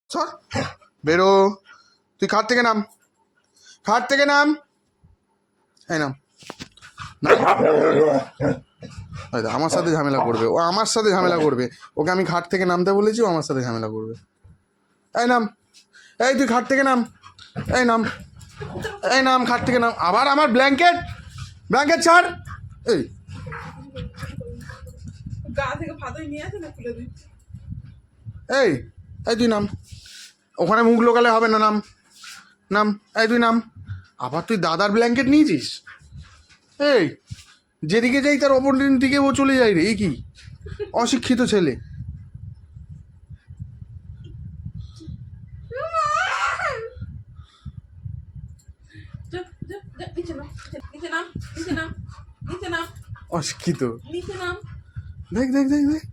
সর, বেরো। তুই খাট থেকে নাম, খাট থেকে নাম। এই নাম। আমার সাথে ঝামেলা করবে ও, আমার সাথে ঝামেলা করবে। ওকে আমি ঘাট থেকে নামতে বলেছি, ও আমার সাথে ঝামেলা করবে। এই নাম, এই তুই ঘাট থেকে নাম, এই নাম, এই নাম, ঘাট থেকে নাম। আবার আমার ব্ল্যাঙ্কেট, ব্ল্যাঙ্কেট ছাড়। এই এই এই তুই নাম, ওখানে মুখ লোকালে হবে না, নাম নাম। এই তুই নাম। আবার তুই দাদার ব্ল্যাঙ্কেট নিয়েছিস? এই যেদিকে যাই তার অপর দিকে ও চলে যায় রে, এই কি অশিক্ষিত ছেলে। অশিক্ষিত। দেখ দেখ দেখ দেখ,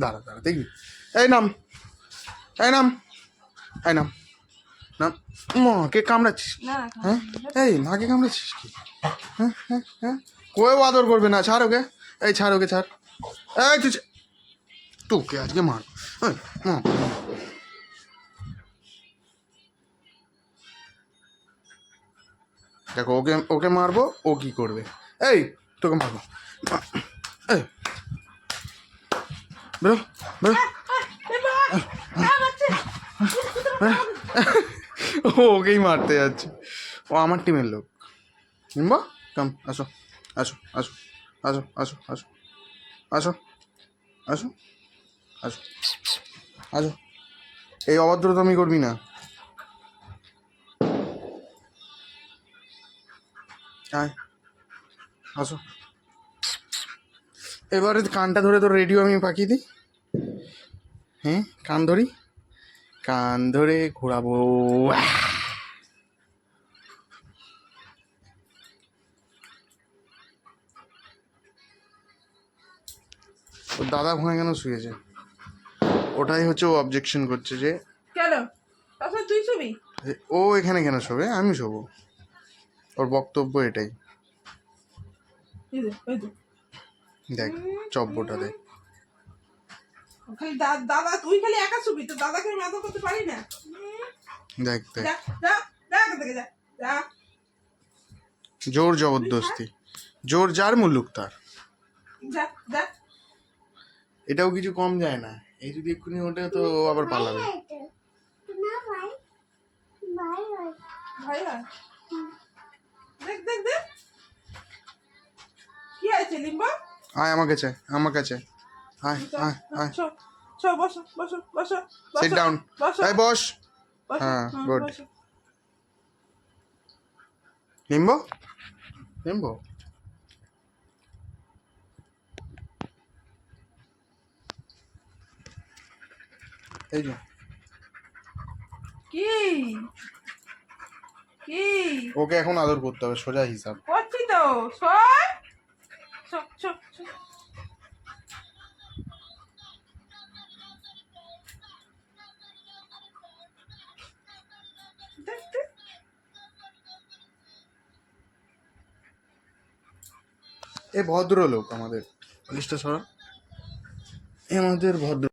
দাঁড়া দাঁড়া দেখবি। এই নাম, এই নাম, এই নাম, নাম। মাকে কামড়াচ্ছিস? হ্যাঁ, এই মাকে কামড়াচ্ছিস কি? হ্যাঁ হ্যাঁ হ্যাঁ, কেউ আদর করবে না, ছাড় ওকে। এই ছাড় ওকে, ছাড়। এই তুই তোকে আজকে মার। দেখো ওকে, ওকে মারবো, ও কি করবে। এই তোকে মারবো। এই বেরো, বেরো। ও ওকেই মারতে যাচ্ছে, ও আমার টিমের লোক। নিম্বা কাম, আসো আসো আসো আসো আসো আসো আসো আসো আসো আসো। এই অভদ্রতামি করবি না। আয়, আসো। এবারে কানটা ধরে তোর রেডিও আমি পাকিয়ে দিই। হ্যাঁ, কান ধরি, কান ধরে ঘোরাবো। ওর দাদা ওখানে কেন শুয়েছে? ওটাই হচ্ছে ও অবজেকশন করছে যে কেন তুই ছবি, ও এখানে কেন শোবে, আমি শোবো। ওর বক্তব্য এটাই। দেখ চব্বটা দেখ। খালি দাদা, তুই খালি একা ছবি, তো দাদাকে আমি আদর করতে পারি না। দেখ দেখ, যা যা যা এখান থেকে, যা যা। জোর জবরদস্তি, জোর যার মুল্লুক তার। যা যা। এটাও কিছু কম যায় না। এই যদি এক্ষুনি ওঠে তো আবার পালাবে। ভাই দেখ দেখ দেখ, কি আছে লিম্বা? আয় আমার কাছে, আমার কাছে আয় আয় আয়। বসো বসো বসো, সিট ডাউন। এই বস। হ্যাঁ, গুড। Limbo, limbo. এই যে কি কি ওকে এখন আদর করতে হবে, সোজা হিসাব। করছি তো, সর সর সর সর। দেখ দেখ। এ ভদ্রলোক আমাদের, পুলিশটা সরা, এ আমাদের ভদ্র।